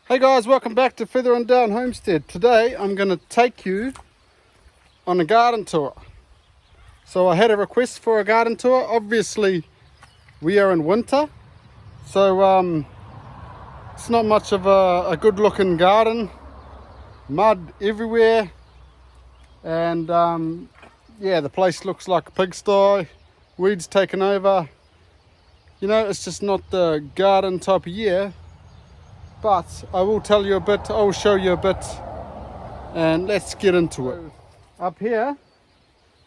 Hey guys, welcome back to Feather and Down Homestead. Today I'm going to take you on a garden tour. So I had a request for a garden tour. Obviously we are in winter, so it's not much of a good looking garden. Mud everywhere, and yeah, the place looks like a pigsty. Weeds taken over. You know, it's just not the garden type of year. But I will tell you a bit, I will show you a bit, and let's get into it. Up here,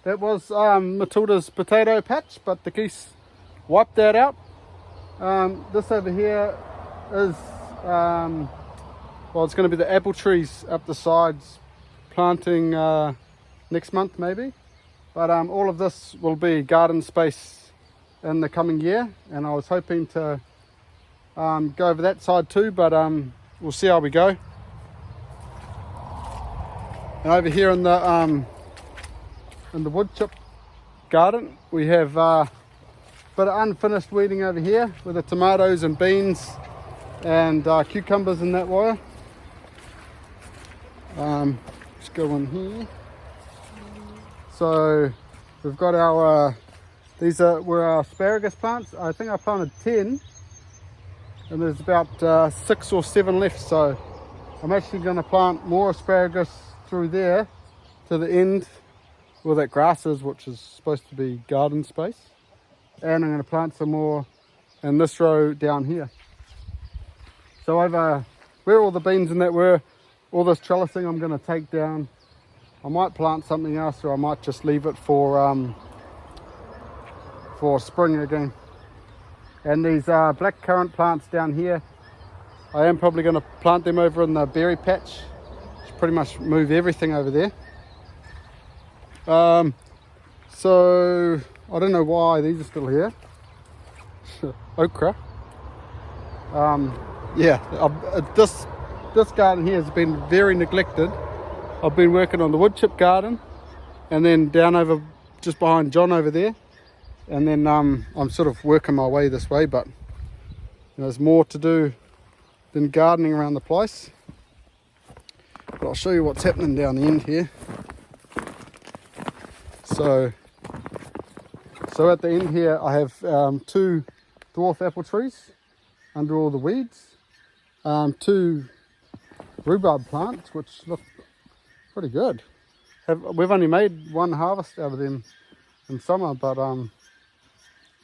that was Matilda's potato patch, but the geese wiped that out. This over here is, well, it's going to be the apple trees up the sides, planting next month maybe. But all of this will be garden space in the coming year, and I was hoping to go over that side too, but we'll see how we go. And over here in the wood chip garden, we have a bit of unfinished weeding over here with the tomatoes and beans and cucumbers in that wire. Let's go in here. So we've got our these were our asparagus plants. I think I planted 10. And there's about 6 or 7 left, so I'm actually going to plant more asparagus through there to the end where that grass is, which is supposed to be garden space. And I'm going to plant some more in this row down here. So over where all the beans and that were, all this trellising I'm going to take down. I might plant something else, or I might just leave it for spring again. And these black currant plants down here, I am probably going to plant them over in the berry patch. Just pretty much move everything over there. So I don't know why these are still here. Okra. Yeah, this garden here has been very neglected. I've been working on the wood chip garden, and then down over just behind John over there. And then I'm sort of working my way this way, but you know, there's more to do than gardening around the place. But I'll show you what's happening down the end here. So at the end here, I have 2 dwarf apple trees under all the weeds, 2 rhubarb plants, which look pretty good. We've only made 1 harvest out of them in summer, but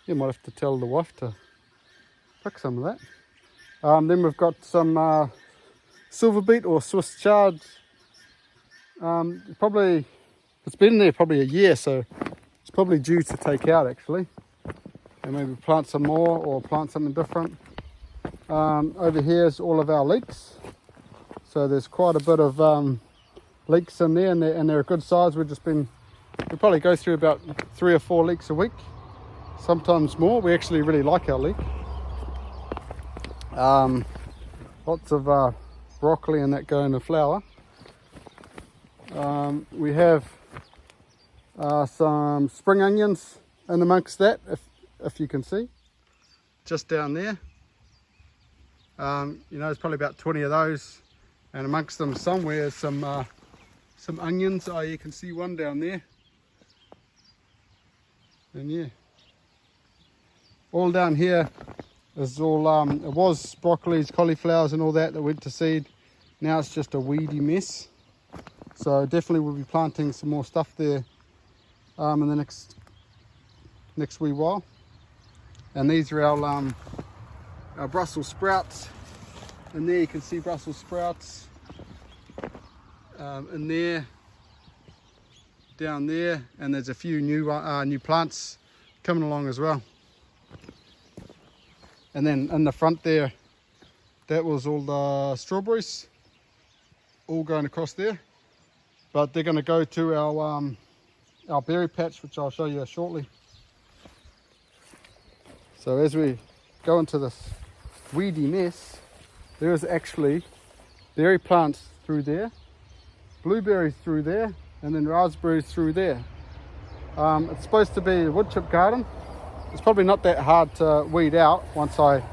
you might have to tell the wife to pick some of that. Then we've got some silver beet or Swiss chards. It's been there probably a year, so it's probably due to take out actually. And maybe plant some more or plant something different. Over here is all of our leeks. So there's quite a bit of leeks in there, and they're a good size. We probably go through about 3 or 4 leeks a week. Sometimes more. We actually really like our leek. Lots of broccoli and that go in the flower. We have some spring onions in amongst that, if you can see, just down there. You know, there's probably about 20 of those, and amongst them somewhere is some onions. Oh, you can see one down there. And yeah, all down here is all it was broccolis, cauliflowers and all that went to seed. Now it's just a weedy mess, so definitely we'll be planting some more stuff there in the next wee while. And these are our Brussels sprouts, and there you can see Brussels sprouts in there, down there, and there's a few new plants coming along as well. And then in the front there, that was all the strawberries, all going across there. But they're going to go to our berry patch, which I'll show you shortly. So as we go into this weedy mess, there is actually berry plants through there, blueberries through there, and then raspberries through there. It's supposed to be a wood chip garden. It's probably not that hard to weed out once I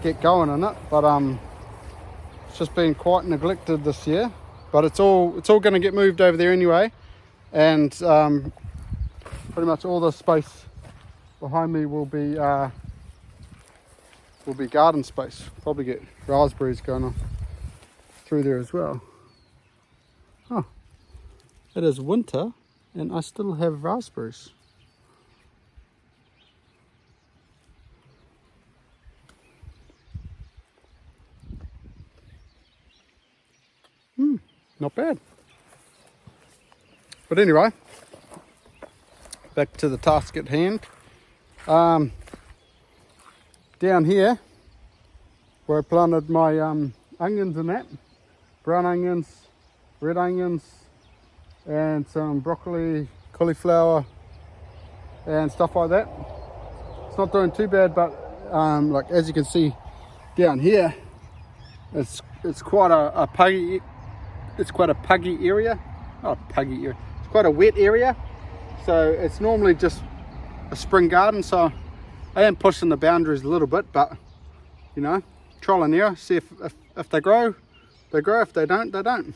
get going in it, but It's just been quite neglected this year, but it's all going to get moved over there anyway, and pretty much all the space behind me will be garden space. Probably get raspberries going on through there as well. Oh, it is winter and I still have raspberries. Not bad. But anyway, back to the task at hand. Down here, where I planted my onions and that, brown onions, red onions, and some broccoli, cauliflower, and stuff like that. It's not doing too bad, but like as you can see down here, it's quite a puggy. It's quite a puggy area. Not a puggy area. It's quite a wet area. So it's normally just a spring garden. So I am pushing the boundaries a little bit, but you know, trial and error. See if they grow, they grow. If they don't, they don't.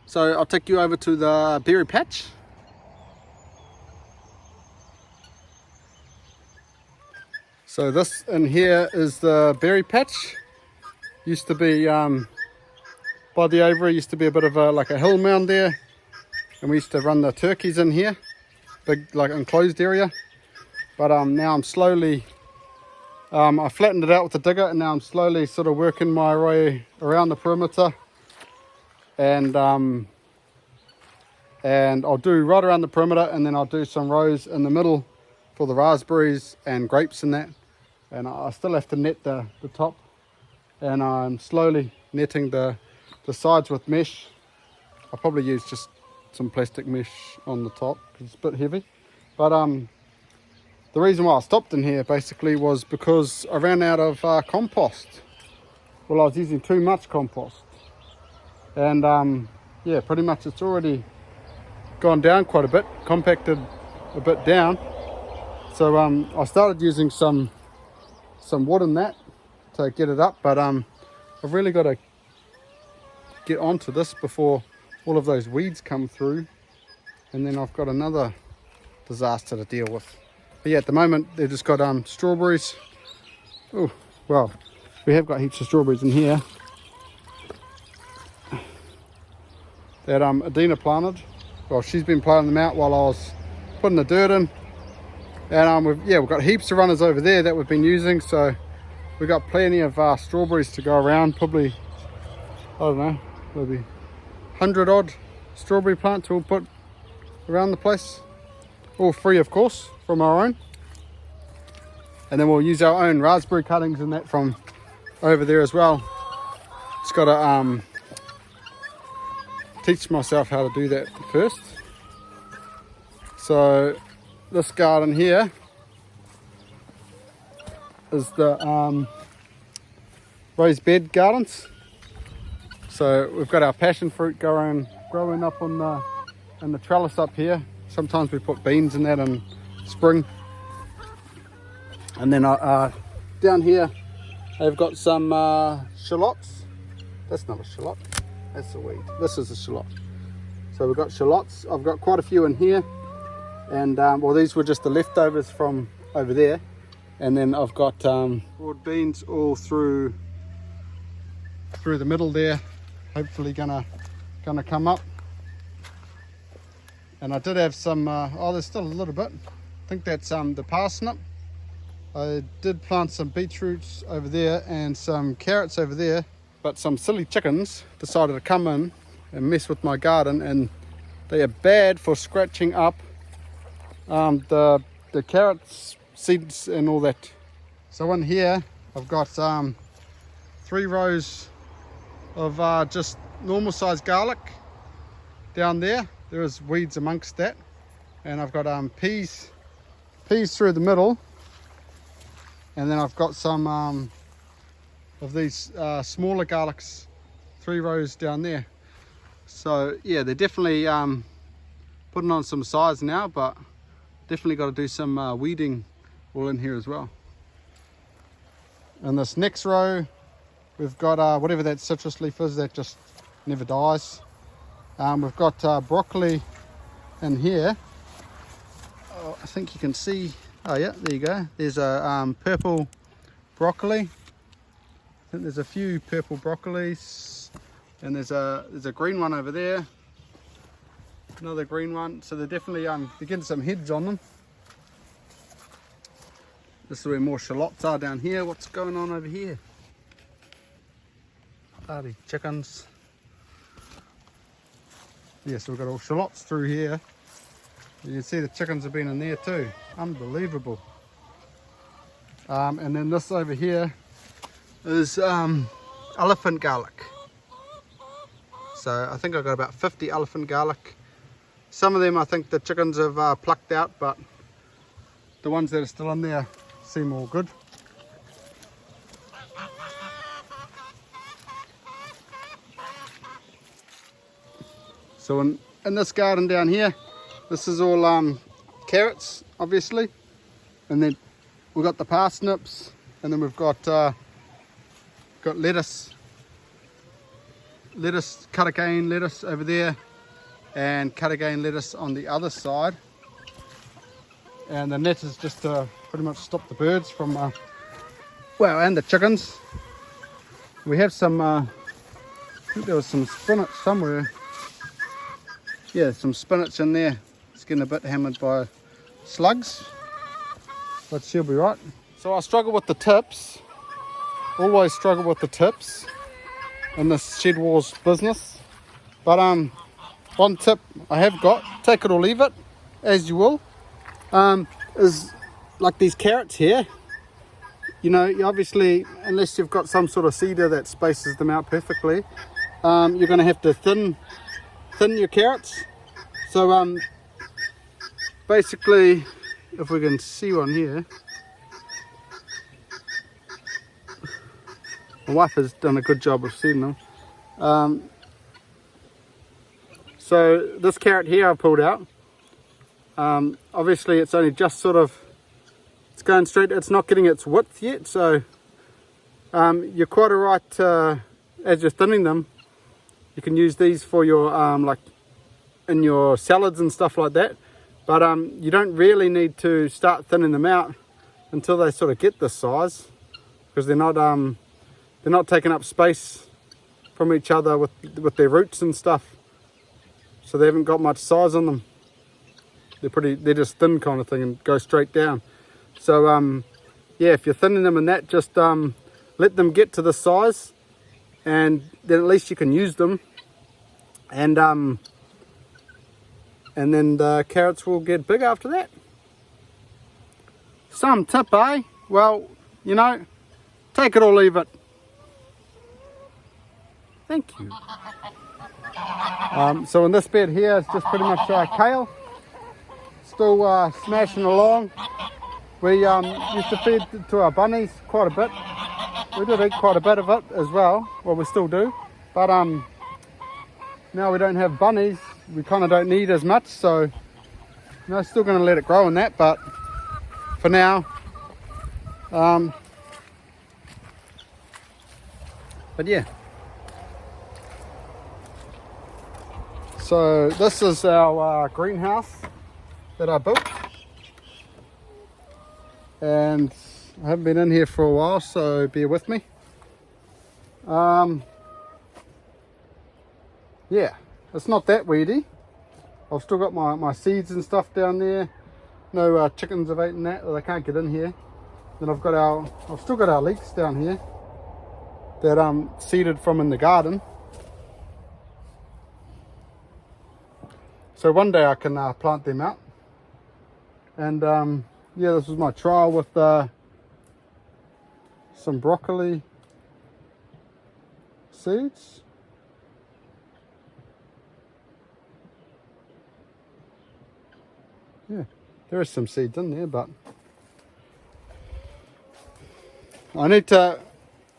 So I'll take you over to the berry patch. So this in here is the berry patch. Used to be by the aviary, used to be a bit of like a hill mound there, and we used to run the turkeys in here, big like enclosed area. But now I'm slowly, I flattened it out with the digger, and now I'm slowly sort of working my way around the perimeter, and I'll do right around the perimeter, and then I'll do some rows in the middle for the raspberries and grapes and that. And I still have to net the top, and I'm slowly netting the sides with mesh. I'll probably use just some plastic mesh on the top because it's a bit heavy. But the reason why I stopped in here basically was because I ran out of compost. Well, I was using too much compost, and yeah, pretty much it's already gone down quite a bit, compacted a bit down. So I started using some wood in that to get it up, but I've really got to get onto this before all of those weeds come through, and then I've got another disaster to deal with. But yeah, at the moment they've just got strawberries. Oh well, we have got heaps of strawberries in here that Adina planted. Well, she's been planting them out while I was putting the dirt in, and we've got heaps of runners over there that we've been using, so we've got plenty of strawberries to go around. Probably, I don't know, maybe 100 odd strawberry plants we'll put around the place, all free of course from our own, and then we'll use our own raspberry cuttings and that from over there as well. Just got to teach myself how to do that first. So this garden here is the raised bed gardens. So we've got our passion fruit growing up on the trellis up here. Sometimes we put beans in that in spring. And then down here I've got some shallots. That's not a shallot, that's a weed. This is a shallot. So we've got shallots. I've got quite a few in here, and well, these were just the leftovers from over there. And then I've got broad beans all through the middle there, hopefully gonna come up. And I did have some there's still a little bit. I think that's the parsnip. I did plant some beetroots over there and some carrots over there, but some silly chickens decided to come in and mess with my garden, and they are bad for scratching up the carrots, seeds and all that. So in here I've got 3 rows of just normal sized garlic. Down there is weeds amongst that, and I've got peas through the middle, and then I've got some of these smaller garlics, 3 rows down there. So yeah, they're definitely putting on some size now, but definitely got to do some weeding all in here as well. And this next row We've got whatever that citrus leaf is that just never dies. We've got broccoli in here. Oh, I think you can see. Oh yeah, there you go. There's a purple broccoli. I think there's a few purple broccolis, and there's a green one over there. Another green one. So they're definitely they're getting some heads on them. This is where more shallots are down here. What's going on over here? Bloody chickens. Yeah, so we've got all shallots through here. You can see the chickens have been in there too. Unbelievable. And then this over here is elephant garlic. So I think I've got about 50 elephant garlic. Some of them I think the chickens have plucked out, but the ones that are still in there seem all good. So in this garden down here, this is all carrots, obviously, and then we've got the parsnips, and then we've got lettuce, cut-again lettuce over there, and cut-again lettuce on the other side. And the net is just to pretty much stop the birds from, well, and the chickens. We have some, I think there was some spinach somewhere. Yeah, some spinach in there. It's getting a bit hammered by slugs, but she'll be right. So I struggle with the tips. Always struggle with the tips in this Shed Wars business. But one tip I have got, take it or leave it, as you will, is like these carrots here. You know, you obviously, unless you've got some sort of seeder that spaces them out perfectly, you're going to have to thin your carrots. So basically, if we can see one here, my wife has done a good job of seeing them. So this carrot here I pulled out. Obviously it's only just sort of, it's going straight, it's not getting its width yet, so you're quite alright as you're thinning them. You can use these for your like in your salads and stuff like that, but you don't really need to start thinning them out until they sort of get this size, because they're not taking up space from each other with their roots and stuff, so they haven't got much size on them. They're just thin kind of thing and go straight down. So yeah, if you're thinning them in that, just let them get to this size, and then at least you can use them, and then the carrots will get big after that. Some tip, eh? Well, you know, take it or leave it. Thank you. So in this bed here, it's just pretty much kale. Still smashing along. We used to feed to our bunnies quite a bit. We did eat quite a bit of it as well. Well, we still do. But now we don't have bunnies. We kind of don't need as much. So, you know, still going to let it grow in that. But for now, but yeah. So this is our greenhouse that I built, and I haven't been in here for a while, so bear with me. Yeah, it's not that weedy. I've still got my seeds and stuff down there. No chickens have eaten that, or they can't get in here. Then I've still got our leeks down here that seeded from in the garden. So one day I can plant them out. And yeah, this was my trial with some broccoli seeds. Yeah, there are some seeds in there, but I need to,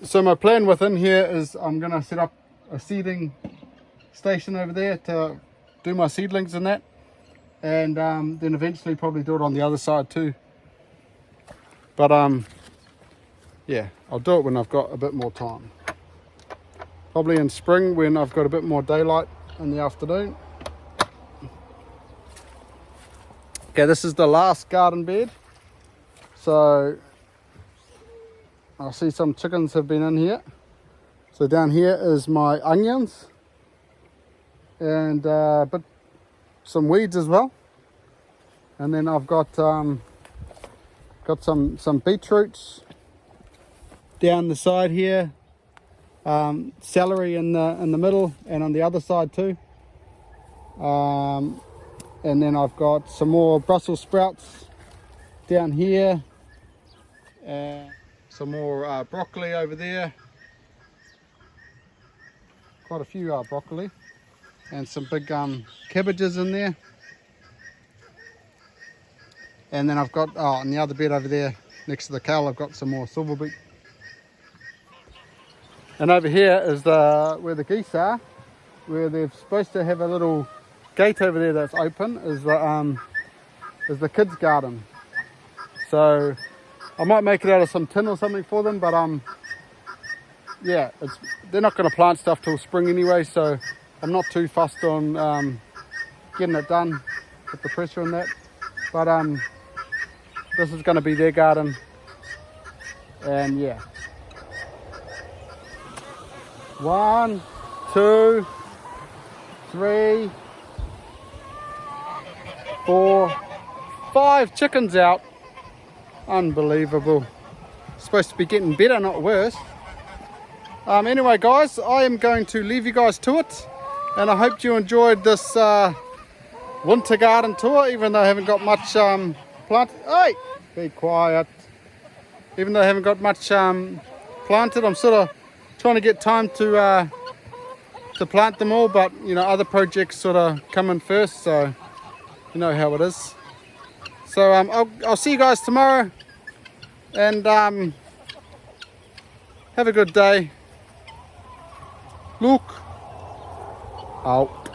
so my plan within here is I'm going to set up a seeding station over there to do my seedlings and that, and then eventually probably do it on the other side too. But yeah, I'll do it when I've got a bit more time. probably in spring when I've got a bit more daylight in the afternoon. Okay, this is the last garden bed. So I see some chickens have been in here. So down here is my onions and but some weeds as well. And then I've got some beetroots down the side here, celery in the middle and on the other side too. And then I've got some more Brussels sprouts down here, and some more broccoli over there. Quite a few broccoli, and some big cabbages in there. And then I've got, on the other bed over there, next to the cow, I've got some more silver beet. And over here is where the geese are, where they're supposed to have a little gate over there that's open, is the kids' garden. So I might make it out of some tin or something for them, but yeah, they're not going to plant stuff till spring anyway, so I'm not too fussed on getting it done with the pressure and that. But this is going to be their garden, and yeah. 1, 2, 3, 4, 5 chickens out. Unbelievable. Supposed to be getting better, not worse. Anyway guys, I am going to leave you guys to it, and I hope you enjoyed this winter garden tour, even though I haven't got much planted. Hey, be quiet. Even though I haven't got much planted, I'm sort of trying to get time to plant them all, but you know, other projects sort of come in first, so you know how it is. So I'll see you guys tomorrow, and have a good day. Look out.